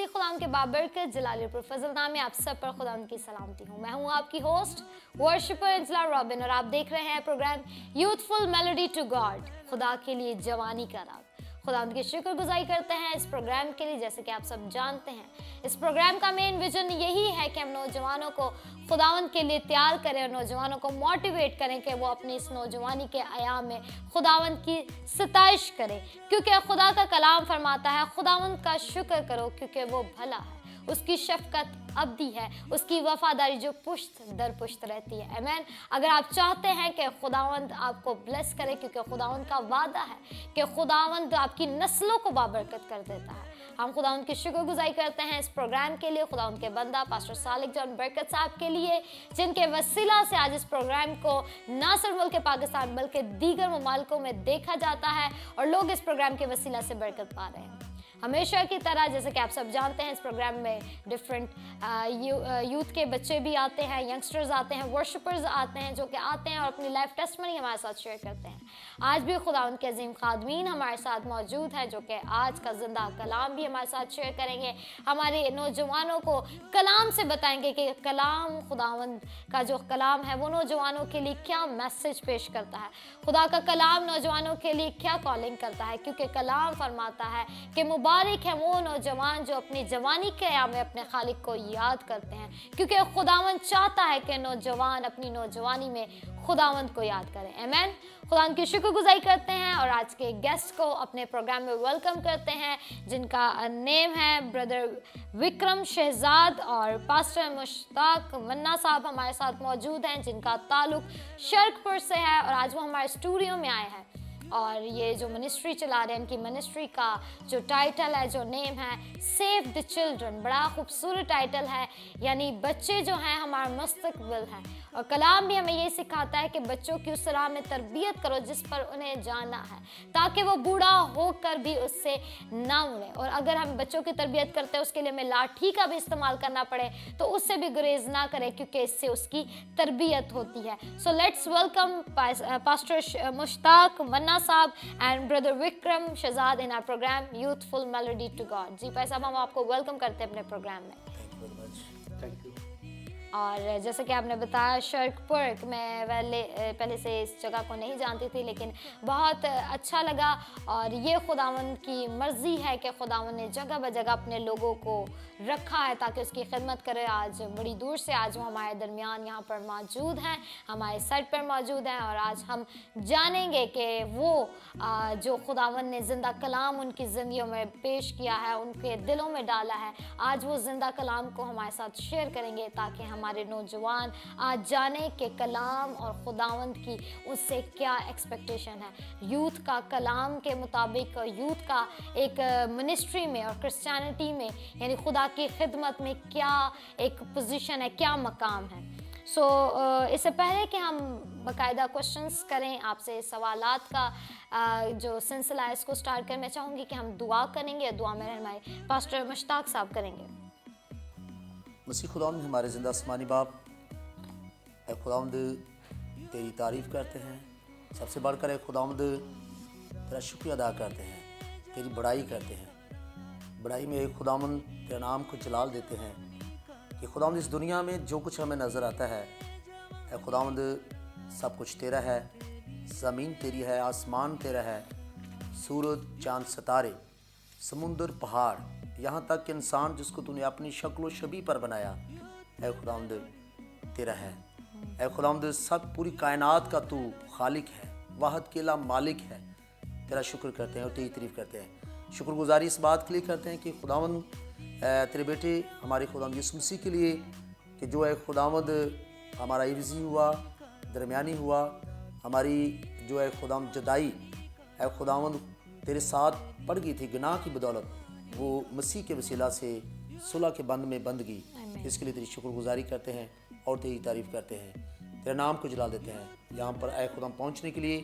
खुदावंद के बाबरकत जलाली पर फजल नाम आप सब पर खुदावंद की सलामती हूँ। मैं हूँ आपकी होस्ट वर्शिपर इंजला रॉबिन और आप देख रहे हैं program youthful melody to God, खुदा के लिए जवानी का राग। खुदावंद की शुक्रगुजारी करते हैं इस प्रोग्राम के लिए। जैसे कि आप सब जानते हैं, इस प्रोग्राम का मेन विजन यही है कि हम नौजवानों को खुदावंद के लिए तैयार करें और नौजवानों को मोटिवेट करें कि वो अपनी इस नौजवानी के आयाम में खुदावंद की सताइश करें, क्योंकि खुदा का कलाम फरमाता है खुदावंद का शुक्र करो क्योंकि वो भला है, उसकी शफकत अब्दी है, उसकी वफादारी जो पुश्त दर पुश्त रहती है। आमीन। अगर आप चाहते हैं कि खुदावंद आपको ब्लेस करे, क्योंकि खुदावंद का वादा है कि खुदावंद आपकी नस्लों को बाबरकत कर देता है। हम खुदावंद की शुक्रगुजारी करते हैं इस प्रोग्राम के लिए, खुदावंद के बंदा पास्टर सालिक जॉन बरकत साहब के लिए, जिनके वसीला से आज इस प्रोग्राम को ना सिर्फ मुल्क पाकिस्तान बल्कि दीगर ममालिकों में देखा जाता है और लोग इस प्रोग्राम के वसीला से बरकत पा रहे हैं। हमेशा की तरह जैसे कि आप सब जानते हैं, इस प्रोग्राम में डिफरेंट यूथ के बच्चे भी आते हैं, यंगस्टर्स आते हैं, वर्शिपर्स आते हैं, जो कि आते हैं और अपनी लाइफ टेस्टमनी हमारे साथ शेयर करते हैं। आज भी खुदावंद के अजीम खादमीन हमारे साथ मौजूद हैं, जो कि आज का जिंदा कलाम भी हमारे साथ शेयर करेंगे। हमारे नौजवानों को कलाम से बताएंगे कि कलाम, खुदावंद का जो कलाम है वो नौजवानों के लिए क्या मैसेज पेश करता है, खुदा का कलाम नौजवानों के लिए क्या कॉलिंग करता है, क्योंकि कलाम फरमाता है कि मुबारक है वो नौजवान जो अपनी जवानी के आयाम में अपने खालिक को याद करते हैं, क्योंकि खुदावंद चाहता है कि नौजवान अपनी नौजवानी में खुदावंद को याद करें। आमीन। खुदावंद की शुक्रगुजारी करते हैं और आज के गेस्ट को अपने प्रोग्राम में वेलकम करते हैं, जिनका नेम है ब्रदर विक्रम शहजाद और पास्टर मुश्ताक मन्ना साहब हमारे साथ मौजूद हैं, जिनका ताल्लुक शर्कपुर से है और आज वो हमारे स्टूडियो में आए हैं और ये जो मिनिस्ट्री चला रहे हैं, इनकी मिनिस्ट्री का जो टाइटल है, जो नेम है, सेव द चिल्ड्रन। बड़ा खूबसूरत टाइटल है, यानी बच्चे जो हैं हमारा मुस्तकबिल है और कलाम भी हमें ये सिखाता है कि बच्चों की उस राह में तरबियत करो जिस पर उन्हें जाना है, ताकि वो बूढ़ा होकर भी उससे ना मुड़े। और अगर हम बच्चों की तरबियत करते हैं उसके लिए हमें लाठी का भी इस्तेमाल करना पड़े तो उससे भी गुरेज ना करें, क्योंकि इससे उसकी तरबियत होती है। So let's welcome pastor Mushtaq Manna साहब and brother Vikram Shahzad in our program youthful melody to God. जी भाई साहब, हम आपको वेलकम करते हैं अपने प्रोग्राम में। Thank you. और जैसे कि आपने बताया, शर्कपुर मैं पहले से इस जगह को नहीं जानती थी, लेकिन बहुत अच्छा लगा और ये खुदावंद की मर्ज़ी है कि खुदावंद ने जगह ब जगह अपने लोगों को रखा है ताकि उसकी खिदमत करे। आज बड़ी दूर से आज वो हमारे दरमियान यहाँ पर मौजूद हैं, हमारे साइड पर मौजूद हैं और आज हम जानेंगे कि वो जो खुदावंद ने ज़िंदा कलाम उनकी ज़िंदगियों में पेश किया है, उनके दिलों में डाला है, आज वो ज़िंदा कलाम को हमारे साथ शेयर करेंगे ताकि हमारे नौजवान आज जाने के कलाम और खुदावंद की उससे क्या एक्सपेक्टेशन है। यूथ का कलाम के मुताबिक, यूथ का एक मिनिस्ट्री में और क्रिश्चियनिटी में यानी खुदा की खिदमत में क्या एक पोजीशन है, क्या मकाम है। सो इससे पहले कि हम बाकायदा क्वेश्चंस करें आपसे, सवालात का जो सिलसिला है इसको स्टार्ट करें, मैं चाहूँगी कि हम दुआ करेंगे। दुआ में हमारे पास्टर मुश्ताक साहब करेंगे। मसीह खुदावंद हमारे ज़िंदा आसमानी बाप, ऐ खुदावंद तेरी तारीफ़ करते हैं, सबसे बढ़कर ऐ खुदावंद तेरा शुक्रिया अदा करते हैं, तेरी बड़ाई करते हैं। बड़ाई में ऐ खुदावंद तेरे नाम को जलाल देते हैं कि खुदावंद इस दुनिया में जो कुछ हमें नज़र आता है, ऐ खुदावंद सब कुछ तेरा है। ज़मीन तेरी है, आसमान तेरा है, सूरज चाँद सितारे, समुंदर पहाड़, यहाँ तक कि इंसान जिसको तूने अपनी शक्ल शबी पर बनाया, ऐ खुदावंद तेरा है। ऐ खुदावंद सब पूरी कायनात का तू खालिक है, वाहद केला मालिक है। तेरा शुक्र करते हैं और तेरी तारीफ़ करते हैं। शुक्रगुजारी इस बात के लिए करते हैं कि खुदावंद तेरे बेटे हमारे खुदावंद यीशु मसीह के लिए कि जो है खुदावंद हमारा इवज़ी हुआ, दरमियानी हुआ, हमारी जो है खुदावंद जुदाई ऐ खुदावंद तेरे साथ पड़ गई थी गुनाह की बदौलत, वो मसीह के वसीला से सुलह के बंद में बंद गई। इसके लिए तेरी शुक्रगुजारी करते हैं और तेरी तारीफ़ करते हैं, तेरे नाम को जला देते हैं। यहाँ पर ऐ खुदाम पहुँचने के लिए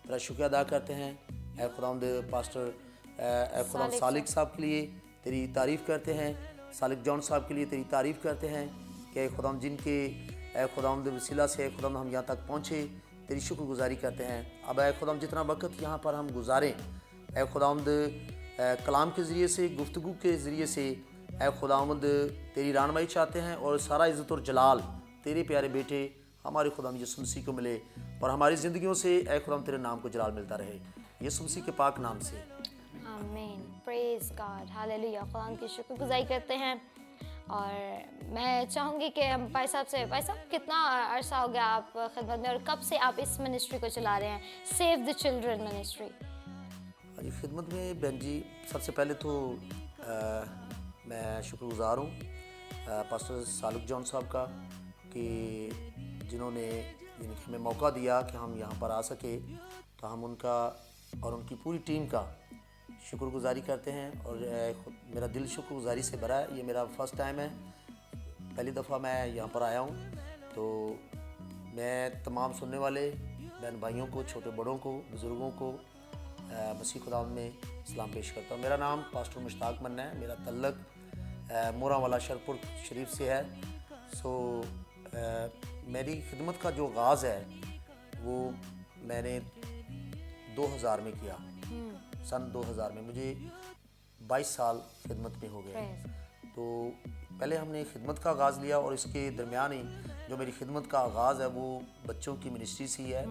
तेरा शुक्रिया अदा करते हैं। ऐ खुदाम पास्टर ऐ खुदाम सालिक साहब के लिए तेरी तारीफ़ करते हैं, सालिक जॉन साहब के लिए तेरी तारीफ़ करते हैं कि ऐ खुदाम जिनके ऐ खुदाम वसीला से ऐ खुदाम हम यहाँ तक पहुँचे, तेरी शुक्रगुजारी करते हैं। अब ऐ खुदाम जितना वक्त यहाँ पर हम गुजारें, ऐ खुदाम कलाम के ज़रिए से, गुफ्तगू के ज़रिए से, اے خداوند تیری رہنمائی چاہتے ہیں اور سارا عزت اور جلال تیرے پیارے بیٹے ہمارے خداوند یسوع مسیح کو ملے اور ہماری زندگیوں سے اے خداوند تیرے نام کو جلال ملتا رہے یسوع مسیح کے پاک نام سے آمین. پریز گاڈ. ہاللیلویا. خدا کی شکر گزاری کرتے ہیں. اور میں چاہوں گی کہ ہم بھائی صاحب کتنا عرصہ ہو گیا آپ خدمت میں اور کب سے آپ اس منسٹری کو چلا رہے ہیں, سیو دی چلڈرن منسٹری؟ جی خدمت میں بہن جی سب سے پہلے تو میں شکر گزار ہوں پاسٹر سالک جان صاحب کا کہ جنہوں نے یعنی کہ ہمیں موقع دیا کہ ہم یہاں پر آ سکے, تو ہم ان کا اور ان کی پوری ٹیم کا شکر گزاری کرتے ہیں. اور میرا دل شکر گزاری سے بھرا ہے. یہ میرا فرسٹ ٹائم ہے, پہلی دفعہ میں یہاں پر آیا ہوں. تو میں تمام سننے والے بہن بھائیوں کو, چھوٹے بڑوں کو, بزرگوں کو مسیح خداوند میں سلام پیش کرتا ہوں. میرا نام پاسٹر مشتاق منا ہے. میرا تعلق مورا والا شرپور شریف سے ہے. سو میری خدمت کا جو آغاز ہے وہ میں نے 2000 میں کیا. سن 2000 میں مجھے 22 سال خدمت میں ہو گئے. تو پہلے ہم نے خدمت کا آغاز لیا اور اس کے درمیان ہی جو میری خدمت کا آغاز ہے وہ بچوں کی منسٹری سے ہی ہے.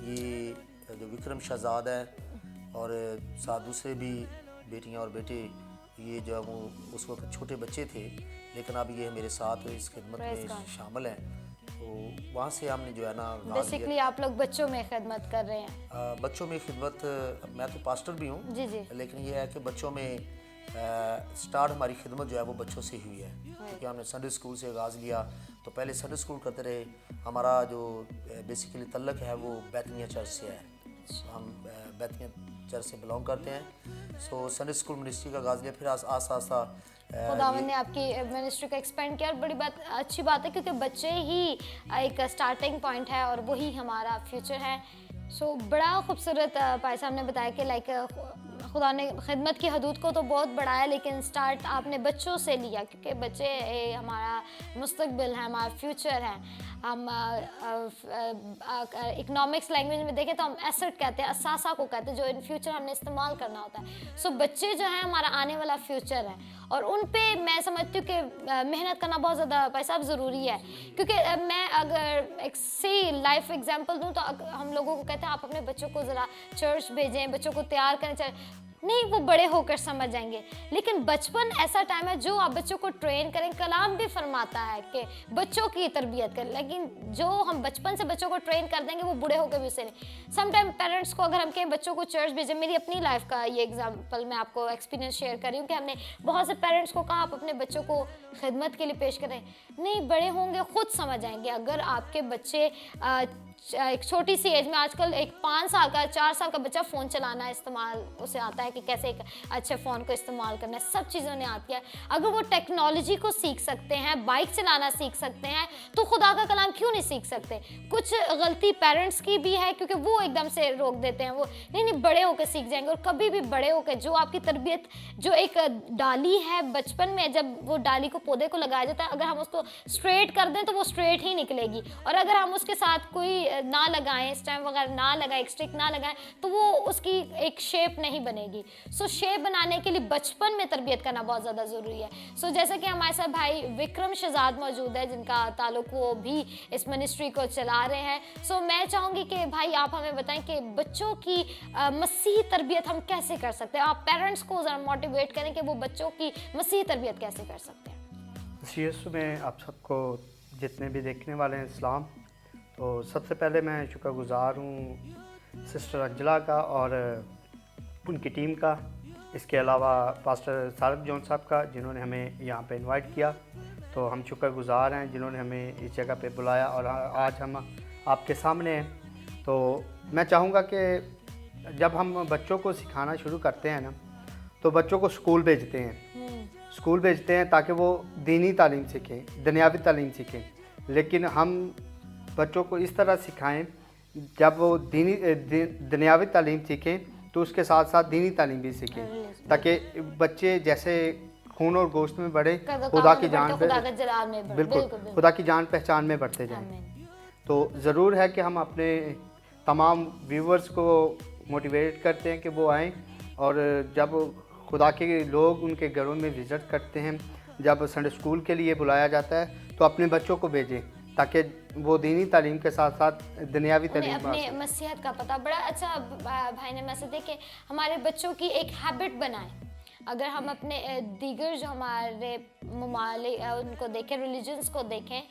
یہ جو وکرم شہزاد ہے اور ساتھ دوسرے بھی بیٹیاں اور بیٹے, یہ جو ہے وہ اس وقت چھوٹے بچے تھے لیکن اب یہ میرے ساتھ اس خدمت میں شامل ہیں. تو وہاں سے ہم نے جو ہے نا بیسیکلی آپ لوگ بچوں میں خدمت کر رہے ہیں. بچوں میں خدمت, میں تو پاسٹر بھی ہوں جی جی, لیکن یہ ہے کہ بچوں میں سٹارٹ ہماری خدمت جو ہے وہ بچوں سے ہوئی ہے. کیونکہ ہم نے سنڈے اسکول سے آغاز لیا. تو پہلے سنڈے اسکول کرتے رہے. ہمارا جو بیسیکلی تعلق ہے وہ بیتنیہ چرچ سے ہے. ہم بیتنیہ چرچ سے بلانگ کرتے ہیں. سو سنڈے اسکول منسٹری کا آغاز لیا, پھر آہستہ آہستہ خداوند نے آپ کی منسٹری کو ایکسپینڈ کیا. اور بڑی بات, اچھی بات ہے کیونکہ بچے ہی ایک سٹارٹنگ پوائنٹ ہے اور وہی ہمارا فیوچر ہے. سو بڑا خوبصورت بھائی صاحب نے بتایا کہ لائک خدا نے خدمت کی حدود کو تو بہت بڑھایا لیکن سٹارٹ آپ نے بچوں سے لیا کیونکہ بچے ہمارا مستقبل ہے, ہمارا فیوچر ہے. ہم اکنامکس لینگویج میں دیکھیں تو ہم ایسٹ کہتے ہیں, اثاثہ کو کہتے ہیں جو ان فیوچر ہم نے استعمال کرنا ہوتا ہے. سو بچے جو ہیں ہمارا آنے والا فیوچر ہے اور ان پہ میں سمجھتی ہوں کہ محنت کرنا بہت زیادہ بھائی صاحب ضروری ہے. کیونکہ میں اگر ایک سی لائف ایگزامپل دوں تو ہم لوگوں کو کہتے ہیں آپ اپنے بچوں کو ذرا چرچ بھیجیں, بچوں کو تیار کریں, نہیں وہ بڑے ہو کر سمجھ جائیں گے. لیکن بچپن ایسا ٹائم ہے جو آپ بچوں کو ٹرین کریں. کلام بھی فرماتا ہے کہ بچوں کی تربیت کریں, لیکن جو ہم بچپن سے بچوں کو ٹرین کر دیں گے وہ بوڑھے ہو کے بھی اسے نہیں. سم ٹائم پیرنٹس کو اگر ہم کہیں بچوں کو چرچ بھیجیں, میری اپنی لائف کا یہ ایگزامپل میں آپ کو ایکسپیرینس شیئر کر رہی ہوں کہ ہم نے بہت سے پیرنٹس کو کہا آپ اپنے بچوں کو خدمت کے لیے پیش کریں, نہیں بڑے ہوں گے خود سمجھ جائیں گے. اگر آپ کے بچے ایک چھوٹی سی ایج میں, آج کل ایک 5 سال کا 4 سال کا بچہ فون چلانا استعمال اسے آتا ہے کہ کیسے ایک اچھے فون کو استعمال کرنا ہے, سب چیزوں نے آتی ہے. اگر وہ ٹیکنالوجی کو سیکھ سکتے ہیں, بائک چلانا سیکھ سکتے ہیں, تو خدا کا کلام کیوں نہیں سیکھ سکتے؟ کچھ غلطی پیرنٹس کی بھی ہے کیونکہ وہ ایک دم سے روک دیتے ہیں, وہ نہیں بڑے ہو کے سیکھ جائیں گے. اور کبھی بھی بڑے ہو کے جو آپ کی تربیت جو ایک ڈالی ہے بچپن میں, جب وہ ڈالی کو پودے کو لگایا جاتا ہے, اگر ہم اس کو اسٹریٹ کر دیں تو وہ اسٹریٹ ہی نکلے گی. اور اگر ہم اس کے ساتھ کوئی نہ لگائیں, اسٹیم وغیرہ نہ لگائیں, ایک اسٹک نہ لگائیں, تو وہ اس کی ایک شیپ نہیں بنے گی. سو شیپ بنانے کے لیے بچپن میں تربیت کرنا بہت زیادہ ضروری ہے. سو جیسے کہ ہمارے ساتھ بھائی وکرم شہزاد موجود ہے جن کا تعلق وہ بھی اس منسٹری کو چلا رہے ہیں. سو میں چاہوں گی کہ بھائی آپ ہمیں بتائیں کہ بچوں کی مسیحی تربیت ہم کیسے کر سکتے ہیں. آپ پیرنٹس کو ذرا موٹیویٹ کریں کہ وہ بچوں کی مسیحی تربیت کیسے کر سکتے ہیں. مسیح یسوع میں آپ سب کو جتنے بھی دیکھنے والے ہیں اسلام. تو سب سے پہلے میں شکر گزار ہوں سسٹر انجلا کا اور ان کی ٹیم کا, اس کے علاوہ پاسٹر سالک جون صاحب کا جنہوں نے ہمیں یہاں پہ انوائٹ کیا. تو ہم شکر گزار ہیں جنہوں نے ہمیں اس جگہ پہ بلایا اور آج ہم آپ کے سامنے ہیں. تو میں چاہوں گا کہ جب ہم بچوں کو سکھانا شروع کرتے ہیں نا تو بچوں کو اسکول بھیجتے ہیں تاکہ وہ دینی تعلیم سیکھیں, دنیاوی تعلیم سیکھیں. لیکن ہم بچوں کو اس طرح سکھائیں جب وہ دنیاوی تعلیم سیکھیں تو اس کے ساتھ ساتھ دینی تعلیم بھی سیکھیں, تاکہ بچے جیسے خون اور گوشت میں بڑھے, خدا کی جان بالکل خدا کی جان پہچان میں بڑھتے جائیں. تو ضرور ہے کہ ہم اپنے تمام ویورز کو موٹیویٹ کرتے ہیں کہ وہ آئیں, اور جب خدا کے لوگ ان کے گھروں میں وزٹ کرتے ہیں جب سنڈے اسکول کے لیے بلایا جاتا ہے تو اپنے بچوں کو بھیجیں تاکہ وہ دینی تعلیم کے ساتھ ساتھ دنیاوی تعلیم اپنے مسیحت کا پتہ. بڑا اچھا بھائی نے میسج دے کہ ہمارے بچوں کی ایک ہیبٹ بنائیں. اگر ہم اپنے دیگر جو ہمارے ممالک ان کو دیکھیں, ریلیجنس کو دیکھیں,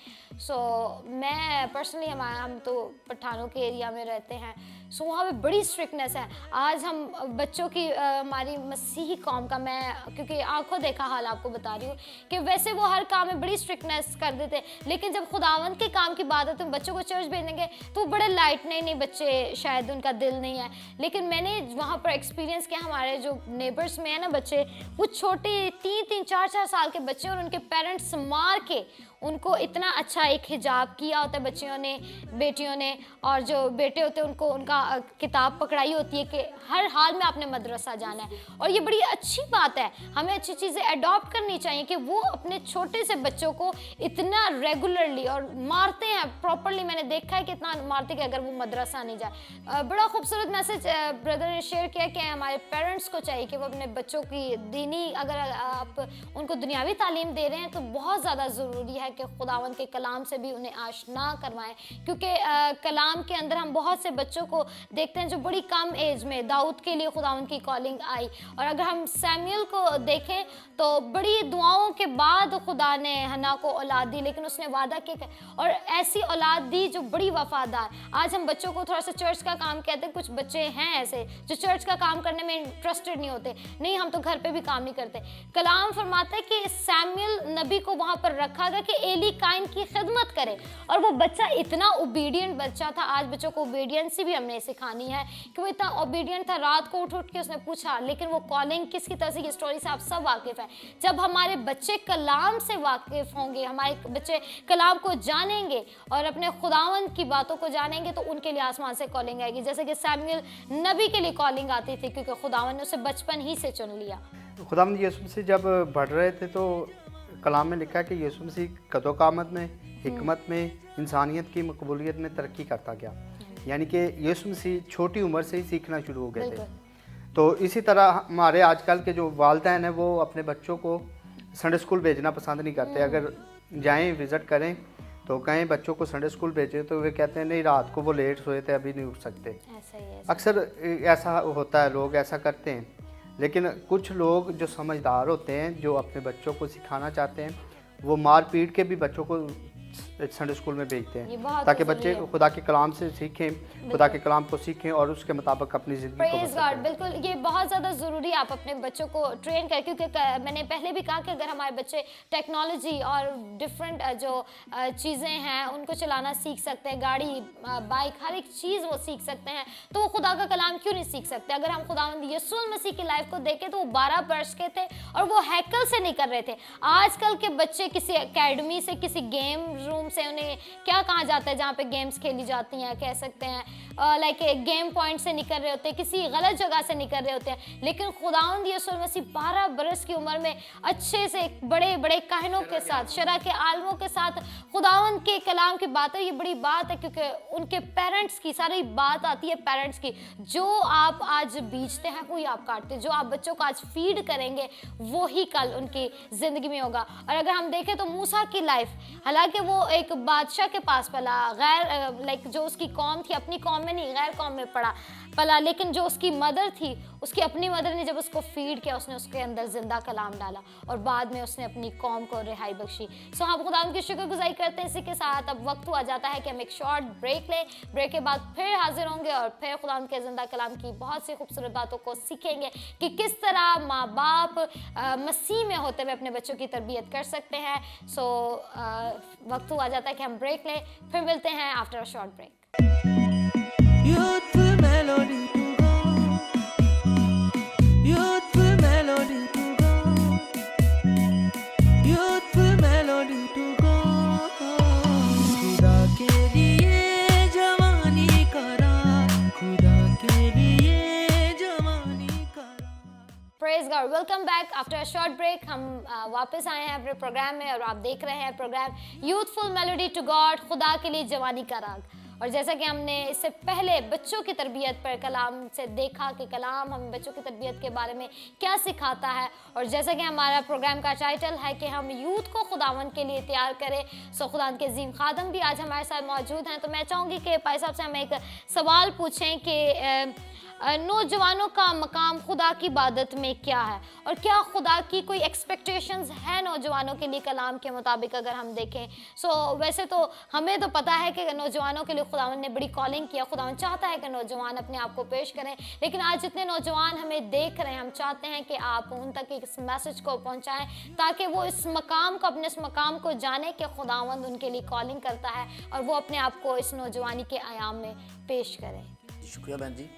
سو میں پرسنلی ہم تو پٹھانوں کے ایریا میں رہتے ہیں, سو وہاں پہ بڑی اسٹرکٹنیس ہے. آج ہم بچوں کی ہماری مسیحی قوم کا, میں کیونکہ آنکھوں دیکھا حال آپ کو بتا رہی ہوں کہ ویسے وہ ہر کام میں بڑی اسٹرکٹنیس کر دیتے, لیکن جب خداوند کے کام کی بات ہے تو بچوں کو چرچ بھیجیں گے تو وہ بڑے لائٹ, نہیں بچے شاید ان کا دل نہیں ہے. لیکن میں نے وہاں پر ایکسپیرینس کیا, ہمارے جو نیبرس میں ہیں نا بچے, وہ چھوٹے 3-3 4-4 سال کے بچے, اور ان کے پیرنٹس مار کے ان کو اتنا اچھا ایک حجاب کیا ہوتا ہے بچیوں نے, بیٹیوں نے, اور جو بیٹے ہوتے ہیں ان کو ان کا کتاب پکڑائی ہوتی ہے کہ ہر حال میں آپ نے مدرسہ جانا ہے. اور یہ بڑی اچھی بات ہے, ہمیں اچھی چیزیں اڈاپٹ کرنی چاہیے کہ وہ اپنے چھوٹے سے بچوں کو اتنا ریگولرلی اور مارتے ہیں پراپرلی. میں نے دیکھا ہے کہ اتنا مارتے کہ اگر وہ مدرسہ نہیں جائے. بڑا خوبصورت میسج بردر نے شیئر کیا کہ ہمارے پیرنٹس کو چاہیے کہ وہ اپنے بچوں کی دینی, اگر آپ ان کو دنیاوی تعلیم دے رہے ہیں تو بہت زیادہ ضروری ہے کہ خداوند کے کلام سے بھی انہیں آشنا کروائیں, کیونکہ کلام کے اندر ہم بہت سے بچوں کو دیکھتے ہیں جو بڑی کم ایج میں, داؤد کے لیے خداوند کی کالنگ آئی, اور اگر ہم سیمیل کو دیکھیں تو بڑی دعاؤں کے بعد خدا نے حنا کو اولاد دی, لیکن اس نے وعدہ کیا اور ایسی اولاد دی جو بڑی وفادار. آج ہم بچوں کو تھوڑا سا چرچ کا کام کہتے ہیں, کچھ بچے ہیں ایسے جو چرچ کا کام کرنے میں انٹرسٹڈ نہیں ہوتے, نہیں ہم تو گھر پہ بھی کام نہیں کرتے. کلام فرماتا ہے کہ سیمیل نبی کو وہاں پر رکھا گیا کہ ایلی کائن کی خدمت کرے, اور وہ بچہ اتنا اوبیڈینٹ بچہ تھا. آج بچوں کو اوبیڈینسی بھی ہم نے سکھانی ہے کہ وہ اتنا اوبیڈینٹ تھا, رات کو اٹھ کے اس نے پوچھا, لیکن وہ کالنگ کس کی طرح سے, یہ اسٹوری سے آپ سب واقف ہیں. جب ہمارے بچے کلام سے واقف ہوں گے, ہمارے بچے کلام کو جانیں گے اور اپنے خداوند کی باتوں کو جانیں گے, تو ان کے لیے آسمان سے کالنگ آئے گی, جیسے کہ سیمیل نبی کے لیے کالنگ آتی تھی کیونکہ خداوند نے اسے بچپن ہی سے چن لیا. خداوند یسوع مسیح جب بڑھ رہے تھے تو کلام میں لکھا ہے کہ یسوع مسیح قد و قامت میں, حکمت میں, انسانیت کی مقبولیت میں ترقی کرتا گیا. یعنی کہ یسوع مسیح چھوٹی عمر سے ہی سیکھنا شروع ہو گئے تھے. تو اسی طرح ہمارے آج کل کے جو والدین ہیں وہ اپنے بچوں کو سنڈے اسکول بھیجنا پسند نہیں کرتے. اگر جائیں وزٹ کریں تو کہیں بچوں کو سنڈے اسکول بھیجیں تو وہ کہتے ہیں نہیں, رات کو وہ لیٹ سوئے تھے, ابھی نہیں اٹھ سکتے. اکثر ایسا ہوتا ہے, لوگ ایسا کرتے ہیں. لیکن کچھ لوگ جو سمجھدار ہوتے ہیں, جو اپنے بچوں کو سکھانا چاہتے ہیں, وہ مار پیٹ کے بھی بچوں کو سنڈے اسکول میں بھیجتے ہیں تاکہ بچے خدا کے کلام سے سیکھیں, خدا کے کلام کو سیکھیں اور اس کے مطابق اپنی زندگی کو بسر کریں. بالکل, یہ بہت زیادہ ضروری ہے آپ اپنے بچوں کو ٹرین کریں, کیونکہ میں نے پہلے بھی کہا کہ اگر ہمارے بچے ٹیکنالوجی اور ڈفرینٹ جو چیزیں ہیں ان کو چلانا سیکھ سکتے ہیں, گاڑی, بائک, ہر ایک چیز وہ سیکھ سکتے ہیں, تو وہ خدا کا کلام کیوں نہیں سیکھ سکتے. اگر ہم خداوند یسوع مسیح کی لائف کو دیکھیں تو وہ 12 برس کے تھے اور وہ ہیکل سے نہیں کر رہے تھے. آج کل کے بچے کسی اکیڈمی سے, کسی گیم روم سے, انہیں کیا کہا جاتا ہے جہاں پہ گیمز کھیلی جاتی ہیں, کہہ سکتے ہیں لائک گیم پوائنٹ سے نکل رہے ہوتے ہیں, کسی غلط جگہ سے نکل رہے ہوتے ہیں. لیکن خداوند یسوع مسیح 12 برس کی عمر میں اچھے سے بڑے بڑے کاہنوں کے ساتھ, شرع کے عالموں کے ساتھ خداوند کے کلام کی باتیں, یہ بڑی بات ہے کیونکہ ان کے پیرنٹس کی ساری بات آتی ہے پیرنٹس کی. جو آپ آج بیچتے ہیں وہی آپ کاٹتے, جو آپ بچوں کو آج فیڈ کریں گے وہی کل ان کی زندگی میں ہوگا. اور اگر ہم دیکھیں تو موسیٰ کی لائف, حالانکہ وہ ایک بادشاہ کے پاس پلا, غیر لائک جو اس کی قوم تھی, اپنی قوم میں نہیں غیر قوم میں پلا, لیکن جو اس کی مدر تھی, اس کی اپنی مدر نے جب اس کو فیڈ کیا, اس نے اس کے اندر زندہ کلام ڈالا اور بعد میں اس نے اپنی قوم کو رہائی بخشی. سو ہم خداوند کی شکر گزاری کرتے ہیں. اسی کے ساتھ اب وقت ہوا جاتا ہے کہ ہم ایک شارٹ بریک لیں, بریک کے بعد پھر حاضر ہوں گے اور پھر خداوند کے زندہ کلام کی بہت سی خوبصورت باتوں کو سیکھیں گے کہ کس طرح ماں باپ مسیح میں ہوتے ہوئے اپنے بچوں کی تربیت کر سکتے ہیں. سو وقت ہوا جاتا ہے کہ ہم بریک لیں, پھر ملتے ہیں after a short break. Youthful melody to go, youthful melody to go, youthful melody to go. खुदा के लिए जवानी करा, खुदा के लिए जवानी करा. Praise God. Welcome back after a short break. ہم واپس آئے ہیں اپنے پروگرام میں اور آپ دیکھ رہے ہیں پروگرام یوتھفل میلوڈی ٹو گاڈ, خدا کے لیے جوانی کا راگ. और जैसा कि हमने इससे पहले बच्चों की तरबियत पर कलाम से देखा कि कलाम हमें बच्चों की तरबियत के बारे में क्या सिखाता है, और जैसा कि हमारा प्रोग्राम का टाइटल है कि हम यूथ को खुदावंद के लिए तैयार करें, सो खुदावंद के अजीम खादम भी आज हमारे साथ मौजूद हैं। तो मैं चाहूँगी कि भाई साहब से हम एक सवाल पूछें कि नौजवानों का मकाम खुदा की इबादत में क्या है, और क्या खुदा की कोई एक्सपेक्टेशंस है नौजवानों के लिए कलाम के मुताबिक अगर हम देखें। वैसे तो हमें तो पता है कि नौजवानों के लिए खुदावंद ने बड़ी कॉलिंग किया, खुदावंद चाहता है कि नौजवान अपने आप को पेश करें, लेकिन आज जितने नौजवान हमें देख रहे हैं, हम चाहते हैं कि आप उन तक इस मैसेज को पहुँचाएँ ताकि वो इस मकाम को, अपने इस मकाम को जाने कि खुदावंद उनके लिए कॉलिंग करता है और वो अपने आप को इस नौजवानी के आयाम में पेश करें। शुक्रिया बहन जी।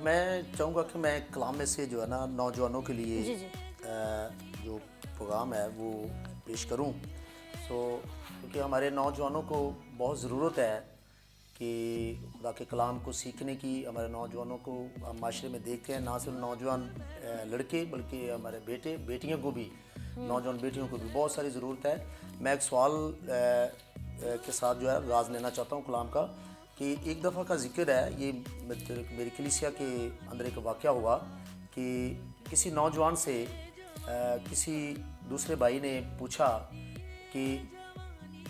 मैं चाहूँगा कि मैं कलाम में से जो है ना नौजवानों के लिए जी जी। जो प्रोग्राम है वो पेश करूँ। क्योंकि हमारे नौजवानों को बहुत ज़रूरत है कि खुदा के कलाम को सीखने की। हमारे नौजवानों को हम माशरे में देखते हैं, ना सिर्फ नौजवान लड़के बल्कि हमारे बेटे बेटियों को भी, नौजवान बेटियों को भी बहुत सारी ज़रूरत है। मैं एक सवाल के साथ जो है आगाज़ लेना चाहता हूँ कलाम का, कि एक दफ़ा का जिक्र है, ये मेरी कलीसिया के अंदर एक वाक़या हुआ कि किसी नौजवान से किसी दूसरे भाई ने पूछा कि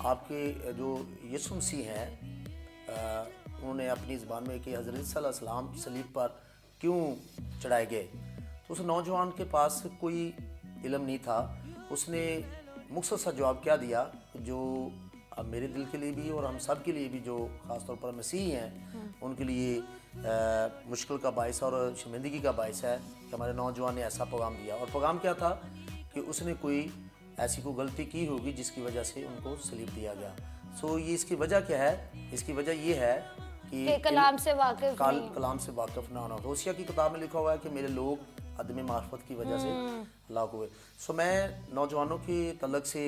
आपके जो यीशु मसीह हैं, उन्होंने अपनी ज़बान में कि हज़रत सल्लल्लाहु अलैहि वसल्लम सलीब पर क्यों चढ़ाए गए। तो उस नौजवान के पास कोई इल्म नहीं था। उसने मुख्तसर सा जवाब क्या दिया, जो अब मेरे दिल के लिए भी और हम सब के लिए भी, जो ख़ास तौर पर मसीही हैं, उनके लिए मुश्किल का बायस और शर्मिंदगी का बायस है कि हमारे नौजवान ने ऐसा पैगाम दिया। और पैगाम क्या था कि उसने कोई ऐसी कोई गलती की होगी जिसकी वजह से उनको सलीब दिया गया। ये इसकी वजह क्या है? इसकी वजह ये है कि कलाम से वाकिफ कलाम से वाकिफ ना होना। होशिया की किताब में लिखा हुआ है कि मेरे लोग अदम मार्फत की वजह से हलाक हुए। मैं नौजवानों की तलक से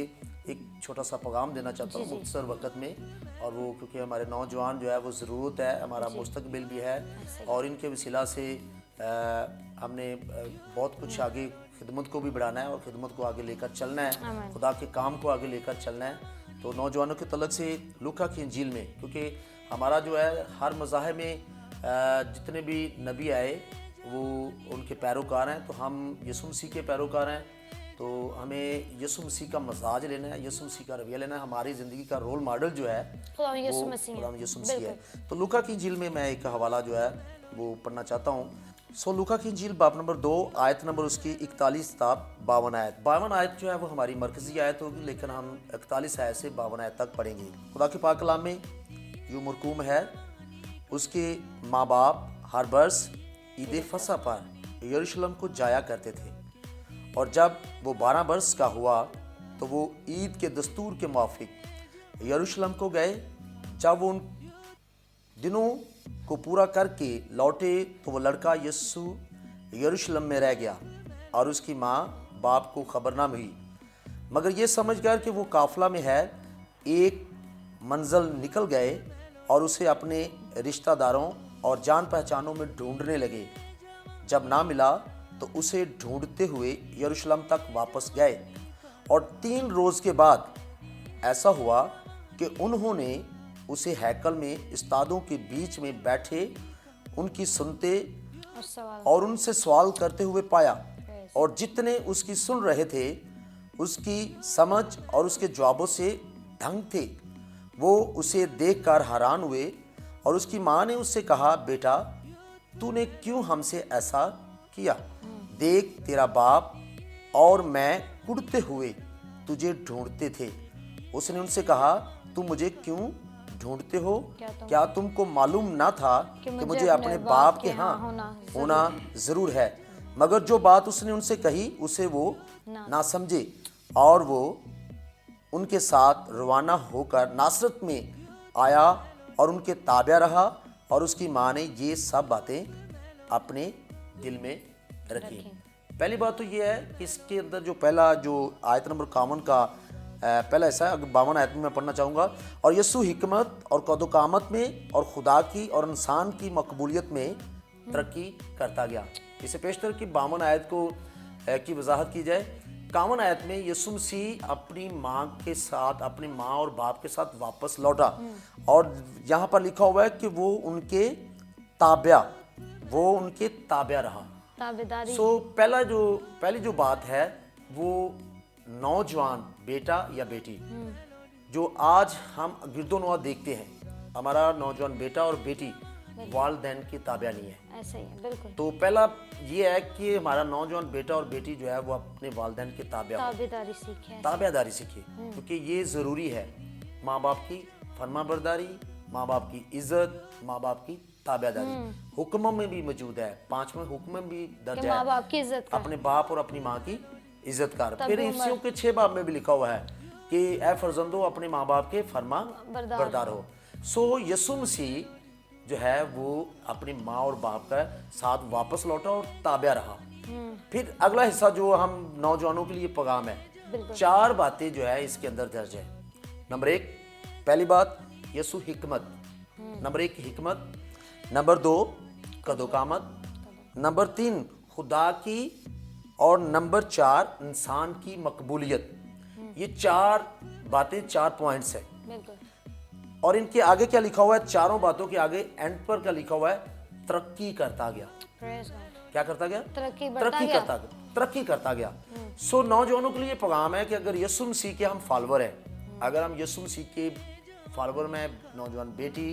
एक छोटा सा पैगाम देना चाहता हूँ मुख्तसर वक्त में, और वो क्योंकि हमारे नौजवान जो है वो ज़रूरत है, हमारा मुस्तकबिल भी है, और इनके वसीला से हमने बहुत कुछ आगे खिदमत को भी बढ़ाना है और खिदमत को आगे लेकर चलना है, खुदा के काम को आगे लेकर चलना है। तो नौजवानों के तलक से लूका की इंजील में, क्योंकि हमारा जो है हर मज़ाहिब में जितने भी नबी आए वो उनके पैरोकार हैं, तो हम यीशु मसीह के पैरोकार हैं। तो हमें यीशु मसीह का मजाज लेना है, यीशु मसीह का रवैया लेना है। हमारी ज़िंदगी का रोल मॉडल जो है खुदा यीशु मसीह है। तो लूका की इंजील में मैं एक हवाला जो है वो पढ़ना चाहता हूँ। लूका की इंजील बाब नंबर 2 आयत नंबर उसकी 41 था 52 आयत। 52 आयत जो है वो हमारी मरकज़ी आयत होगी, लेकिन हम 41 आयत से 52 आयत तक पढ़ेंगे। खुदा के पाक कलाम में यूँ मरकूम है, उसके माँ बाप हर बरस ईद फसा पर यरूशलेम को जाया करते थे, और जब वो 12 बरस का हुआ तो वो ईद के दस्तूर के मुआफिक यरूशलेम को गए। जब वो उन दिनों को पूरा करके लौटे तो वो लड़का यीशु यरूशलेम में रह गया, और उसकी माँ बाप को खबर ना मिली, मगर ये समझकर कि वो काफिला में है, एक मंजिल निकल गए और उसे अपने रिश्तेदारों और जान पहचानों में ढूंढने लगे। जब ना मिला तो उसे ढूंढते हुए यरूशलेम तक वापस गए, और 3 रोज़ के बाद ऐसा हुआ कि उन्होंने उसे हैकल में उस्तादों के बीच में बैठे उनकी सुनते और उनसे सवाल करते हुए पाया, और जितने उसकी सुन रहे थे उसकी समझ और उसके जवाबों से दंग थे। वो उसे देखकर हैरान हुए, और उसकी माँ ने उससे कहा, बेटा तूने क्यों हमसे ऐसा किया? देख तेरा बाप और मैं कुड़ते हुए तुझे ढूंढते थे। उसने उनसे कहा, तुम मुझे क्यों ढूंढते हो? क्या तुमको मालूम ना था कि मुझे अपने बाप के यहाँ होना जरूर है? मगर जो बात उसने उनसे कही उसे वो ना समझे, और वो उनके साथ रवाना होकर नासरत में आया और उनके ताबिया रहा, और उसकी माँ ने ये सब बातें अपने दिल में रखी। पहली बात तो ये है कि इसके अंदर जो पहला जो आयत नंबर 51 का पहला ऐसा है, 52 आयत में मैं पढ़ना चाहूँगा। और यीशु हिकमत और कदोकामत में और खुदा की और इंसान की मकबूलियत में तरक्की करता गया। इसे पेशतर की 52 आयत को की वजाहत की जाए 51 आयत में यीशु मसीह अपनी माँ के साथ, अपनी माँ और बाप के साथ वापस लौटा, और यहाँ पर लिखा हुआ है कि वो उनके ताबिया रहा। ताबेदारी। पहली जो बात है वो नौजवान बेटा या बेटी, जो आज हम गिरदोनवा देखते हैं, हमारा नौजवान बेटा और बेटी वालिदैन की ताबिया नहीं है। ऐसे ही है, बिल्कुल। तो पहला ये है कि हमारा नौजवान बेटा और बेटी जो है वो अपने वालिदैन के ताबिया हो, ताबेदारी सीखे। ताबियादारी सीखे, क्योंकि ये ज़रूरी है। माँ बाप की फरमाबरदारी, माँ बाप की इज्जत, माँ बाप की ताबियादारी हुक्मों में भी मौजूद है। 5वें हुक्म में भी दर्ज कि है माँ बाप की इज्जत कर। अपने बाप और अपनी माँ की इज्जत कर। तब फिर भी इफ्सियों के 6 बाब में भी लिखा हुआ है कि ए फर्जंदो अपने माँ बाप के फरमा बरदार हो। सो यीशु मसीह जो है वो अपनी माँ और बाप का साथ वापस लौटा और ताबिया रहा। फिर अगला हिस्सा जो हम नौजवानों के लिए पैगाम है, 4 बातें जो है इसके अंदर दर्ज है। नंबर 1, पहली बात यीशु हिकमत, नंबर 1 हिकमत, नंबर 2 कदोकामत, नंबर 3 खुदा की, और नंबर 4 इंसान की मकबूलियत। ये 4 बातें, 4 पॉइंट्स है। बिल्कुल। और इनके आगे क्या लिखा हुआ है? चारों बातों के आगे एंड पर क्या लिखा हुआ है? तरक्की करता गया। Praise God। क्या करता गया? तरक्की बढ़ता गया। तरक्की करता गया। सो नौजवानों के लिए पैगाम है कि अगर यीशु मसीह के हम फॉलोअर हैं, अगर हम यीशु मसीह के फॉलोअर में नौजवान बेटी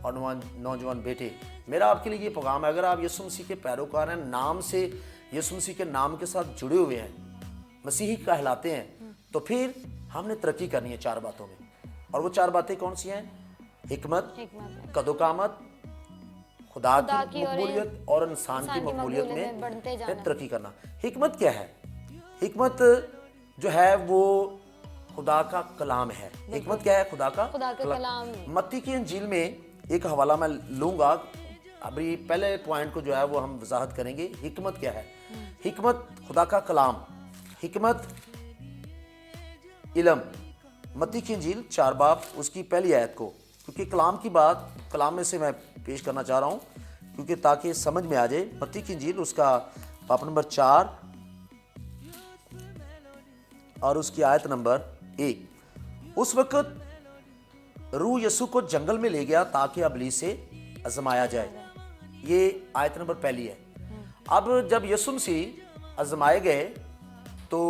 और नौजवान बेटे, मेरा आपके लिए ये पैगाम है, अगर आप यीशु मसीह के पैरोकार हैं, नाम से यीशु मसीह के नाम के साथ जुड़े हुए हैं, मसीही कहलाते हैं, तो फिर हमने तरक्की करनी है 4 बातों में। और वो 4 बातें कौन सी हैं? हिकमत, कदोकामत, खुदा की मकबूलियत और इंसान की मकबूलियत में तरक्की करना। हिकमत क्या है? हिकमत जो है वो खुदा का कलाम है। हिकमत क्या है? खुदा का कलाम। मत्ती की इंजील में एक हवाला मैं लूंगा, अभी पहले पॉइंट को जो है वो हम वजाहत करेंगे। हिकमत क्या है? हिकमत खुदा का कलाम, हिकमत इल्म। मत्ती की इंजील 4 बाब उसकी पहली आयत को, क्योंकि कलाम की बात कलाम में से मैं पेश करना चाह रहा हूँ, क्योंकि ताकि समझ में आ जाए। मत्ती की इंजील उसका बाब नंबर 4 और उसकी आयत नंबर 1। उस वक्त रूह यीशु को जंगल में ले गया ताकि इब्लीस से आजमाया जाए। ये आयत नंबर पहली है। अब जब यीशु मसीह आजमाए गए, तो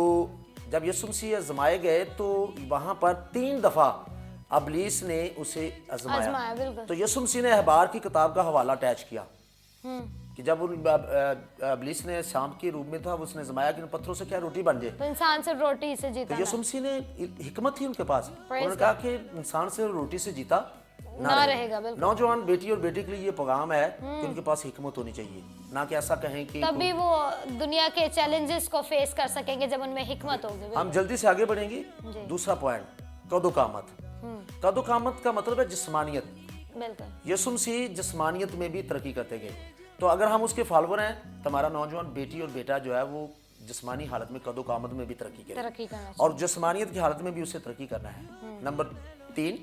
जब यीशु मसीह आजमाए गए तो वहां पर 3 दफा इब्लीस ने उसे आजमाया। तो यीशु मसीह ने अहबार की किताब का हवाला अटैच किया कि जब इब्लीस ने शाम के रूप में था, उसने आजमाया कि पत्थरों से क्या रोटी बन जाए, तो इंसान से रोटी से जीता। तो यीशु मसीह ने हिकमत थी उनके पास, उन्होंने कहा कि इंसान से रोटी से जीता ना रहेगा। नौजवान बेटी और बेटे के लिए ये पैगाम है कि उनके पास हिकमत होनी चाहिए, ना कि ऐसा कहें कि तभी वो दुनिया के चैलेंजेस को फेस कर सकेंगे जब उनमें हिकमत होगी। हम जल्दी से आगे बढ़ेंगे। दूसरा पॉइंट, कदोकामत। कदोकामत का मतलब है जिस्मानियत। बिल्कुल। यीशु मसीह जिस्मानियत में भी तरक्की करते गए। तो अगर हम उसके फॉलोअर हैं तो हमारा नौजवान बेटी और बेटा जो है वो जिस्मानी हालत में कदोकामत में भी तरक्की करे, और जिस्मानियत की हालत में भी उसे तरक्की करना है। नंबर 3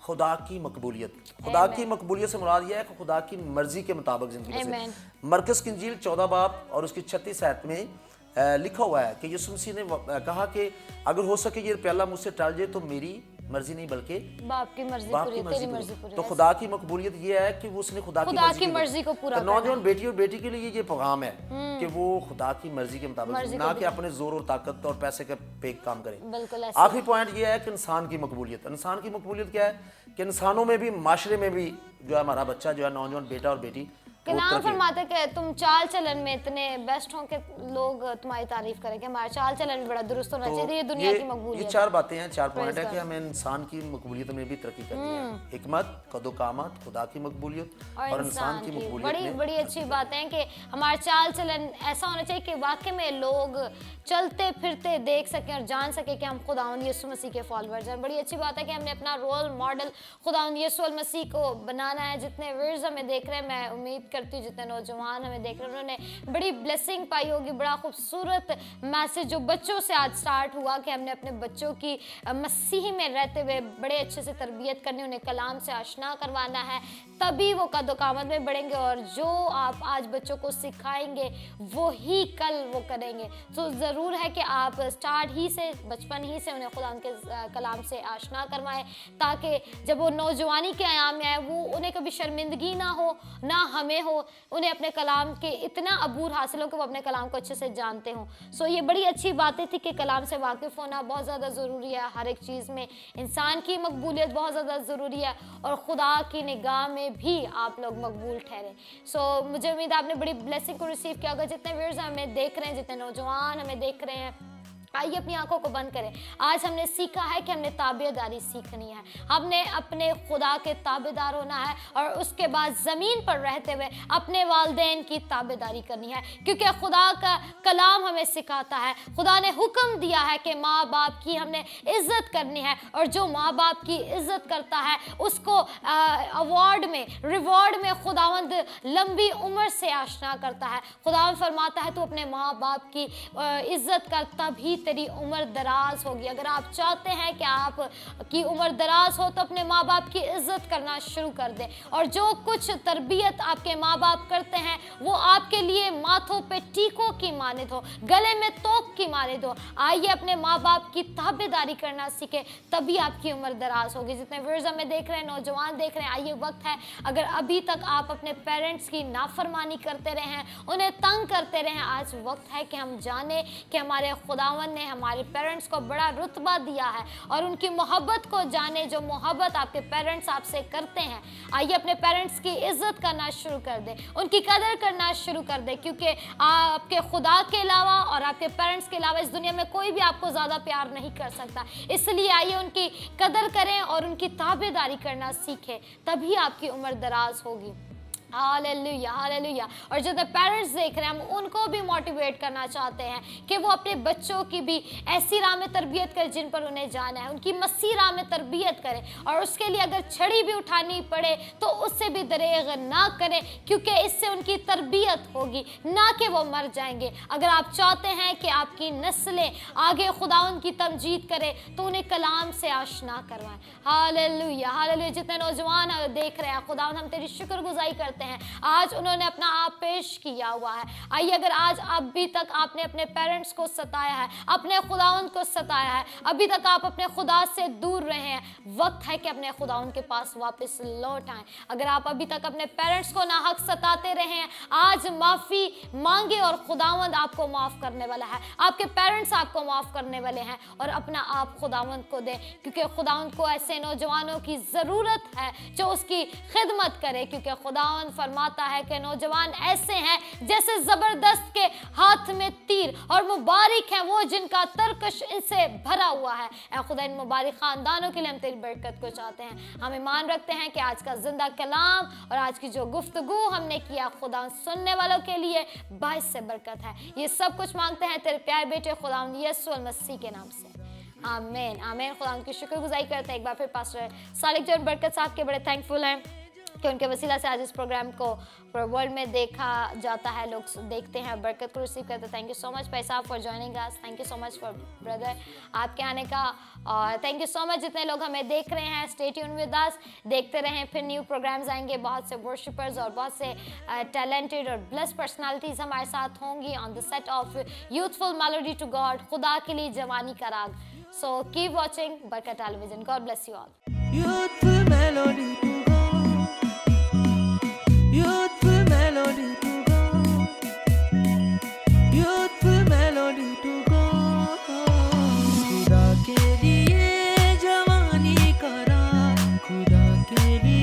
खुदा की मकबूलियत। खुदा की मकबूलियत से मुराद यह है कि खुदा की मर्जी के मुताबिक जिंदगी बसे। मरकस की इंजील 14 बाब और उसकी 36 आयत में लिखा हुआ है कि यीशु मसीह ने कहा कि अगर हो सके ये प्याला मुझसे टल जाए तो मेरी मर्जी नहीं बल्कि बाप की मर्जी पूरी। तो खुदा की मकबूलियत ये है कि वो उसने खुदा की मर्जी को पूरा करना। नौजवान बेटी और बेटी के लिए ये पैगाम है कि वो खुदा की मर्जी के मुताबिक, ना कि अपने जोर और ताकत और पैसे के पे काम करें। आखिरी पॉइंट ये है कि इंसान की मकबूलियत। इंसान की मकबूलियत क्या है कि इंसानों में भी, माशरे में भी जो है हमारा बच्चा जो है नौजवान बेटा और बेटी नाम फरमाते कि तुम चाल चलन में इतने बेस्ट हो कि लोग तुम्हारी तारीफ करें कि हमारा चाल चलन भी बड़ा दुरुस्त होना चाहिए। ये दुनिया की मकबूलियत। ये 4 बातें हैं, 4 पॉइंट है कि हमें इंसान की मकबूलियत में भी तरक्की करनी है। हिकमत, कदोकामत, खुदा की मकबूलियत और इंसान की मकबूलियत। बड़ी अच्छी बात है कि हमारा चाल चलन ऐसा होना चाहिए कि वाकई में लोग चलते फिरते देख सकें और जान सके कि हम खुदावंद यीशु मसीह के फॉलोअर्स हैं। बड़ी अच्छी बात है कि हमने अपना रोल मॉडल खुदावंद यीशु मसीह को बनाना है। जितने व्यूअर्स हमें देख रहे हैं, मैं उम्मीद करती हूँ जितने नौजवान हमें देख रहे हैं उन्होंने बड़ी ब्लेसिंग पाई होगी, बड़ा खूबसूरत मैसेज जो बच्चों से आज स्टार्ट हुआ कि हमने अपने बच्चों की मसीह में रहते हुए बड़े अच्छे से तरबियत करनी, उन्हें कलाम से आशना करवाना है, तभी वो कदो-कामत में बढ़ेंगे और जो आप आज बच्चों को सिखाएंगे वो ही कल वो करेंगे। तो ज़रूर है कि आप स्टार्ट ही से बचपन ही से उन्हें खुदा के कलाम से आशना करवाएं ताकि जब वो नौजवानी के आयाम में आए वो उन्हें कभी शर्मिंदगी ना हो, ना हमें हो, उन्हें अपने कलाम के इतना अबूर हासिल हो कि वो अपने कलाम को अच्छे से जानते हों। सो ये बड़ी अच्छी बातें थी कि कलाम से वाकिफ़ होना बहुत ज़्यादा ज़रूरी है। हर एक चीज़ में इंसान की मकबूलियत बहुत ज़्यादा ज़रूरी है और खुदा की निगाह में भी आप लोग मकबूल ठहरें। सो मुझे उम्मीद है आपने बड़ी ब्लेसिंग को रिसीव किया होगा। जितने व्यूअर्स हमें देख रहे हैं, जितने नौजवान हमें देख रहे हैं, आइए अपनी आंखों को बंद करें। आज हमने सीखा है कि हमने ताबेदारी सीखनी है, हमने अपने खुदा के ताबेदार होना है और उसके बाद ज़मीन पर रहते हुए अपने वालिदैन की ताबेदारी करनी है, क्योंकि खुदा का कलाम हमें सिखाता है, खुदा ने हुक्म दिया है कि माँ बाप की हमने इज़्ज़त करनी है और जो माँ बाप की इज़्ज़त करता है उसको अवार्ड में, रिवॉर्ड में खुदावंद लंबी उम्र से आशना करता है। खुदावंद फरमाता है तू अपने माँ बाप की इज़्ज़त कर, तभी तेरी उम्र दराज होगी। अगर आप चाहते हैं कि आप की उम्र दराज हो तो अपने माँ बाप की इज़्ज़त करना शुरू कर दें और जो कुछ तरबियत आपके माँ बाप करते हैं वो आपके लिए माथों पे टीकों की मानिद हो, गले में तोप की मानिद हो। आइए अपने माँ बाप की ताबेदारी करना सीखें, तभी आपकी उम्र दराज होगी। जितने व्यूअर्स हमें देख रहे हैं, नौजवान देख रहे हैं, आइए वक्त है, अगर अभी तक आप अपने पेरेंट्स की नाफरमानी करते रहे हैं, उन्हें तंग करते रहे हैं, आज वक्त है कि हम जाने कि हमारे खुदावन ने हमारे पेरेंट्स को बड़ा रुतबा दिया है और उनकी मोहब्बत को जाने, जो मोहब्बत आपके पेरेंट्स आपसे करते हैं। आइए अपने पेरेंट्स की इज़्ज़त करना शुरू कर दें, उनकी कदर करना शुरू कर दें, क्योंकि आपके खुदा के अलावा और आपके पेरेंट्स के अलावा इस दुनिया में कोई भी आपको ज़्यादा प्यार नहीं कर सकता। इसलिए आइए उनकी कदर करें और उनकी ताबेदारी करना सीखें, तभी आपकी उम्र दराज होगी। Hallelujah, hallelujah. और जो पेरेंट्स देख रहे हैं, हम उनको भी मोटिवेट करना चाहते हैं कि वो अपने बच्चों की भी ऐसी राह में तरबियत करें जिन पर उन्हें जाना है, उनकी मसीह राह में तरबियत करें और उसके लिए अगर छड़ी भी उठानी पड़े तो उससे भी दरेग ना करें, क्योंकि इससे उनकी तरबियत होगी, ना कि वो मर जाएंगे। अगर आप चाहते हैं कि आपकी नस्लें आगे खुदावंद की तमजीद करें तो उन्हें कलाम से आशना करवाएं। Hallelujah, hallelujah. जितने नौजवान देख रहे हैं, खुदावंद हम तेरी शुक्रगुजारी करते हैं, आज उन्होंने अपना आप पेश किया हुआ है। आइए अगर आज अभी तक आपने अपने पेरेंट्स को सताया है, अपने खुदावंद को सताया है, अभी तक आप अपने खुदा से दूर रहे हैं, वक्त है कि अपने खुदावंद के पास वापस लौट आएं। अगर आप अभी तक अपने पेरेंट्स को नाहक सताते रहे हैं, आज माफ़ी मांगे और खुदावंद आपको माफ़ करने वाला है, आपके पेरेंट्स आपको माफ़ करने वाले हैं और अपना आप खुदावंद को दें, क्योंकि खुदावंद को ऐसे नौजवानों की ज़रूरत है जो उसकी खिदमत करे, क्योंकि खुदावंद फरमाता है कि नौजवान ऐसे हैं जैसे ज़बरदस्त के हाथ में तीर और मुबारक हैं वो जिनका तरकश इनसे भरा हुआ है। ऐ खुदा इन मुबारक ख़ानदानों के लिए हम तेरी बरकत को चाहते हैं। हम ईमान रखते हैं कि आज का जिंदा कलाम और आज की जो गुफ्तगू हमने किया खुदा सुनने वालों के लिए बाइस से बरकत है। ये सब कुछ मांगते हैं तेरे प्यारे बेटे खुदा यीशु मसीह के नाम से, आमीन, आमीन। खुदा की शुक्रगुजारी करते हैं एक बार फिर पास्टर सालिक जॉन बरकत साहब के बड़े थैंकफुल हैं कि उनके वसीला से आज इस प्रोग्राम को वर्ल्ड में देखा जाता है, लोग देखते हैं, बरकत को रिसीव करते हैं। थैंक यू सो मच भाई साहब for joining us, thank you so much for brother आपके आने का, और थैंक यू सो मच जितने लोग हमें देख रहे हैं। स्टे ट्यून विद अस, देखते रहें, फिर न्यू प्रोग्राम्स आएंगे, बहुत से वर्शिपर्स और बहुत से टैलेंटेड और ब्लेस पर्सनालिटीज़ हमारे साथ होंगी on the set of youthful melody to God, खुदा के लिए जवानी का राग। So keep watching Barkat television. God bless you all. Youthful melody to God, youthful melody to God, youthful melody to God. खुदा के लिए जवानी का राग, खुदा के लिए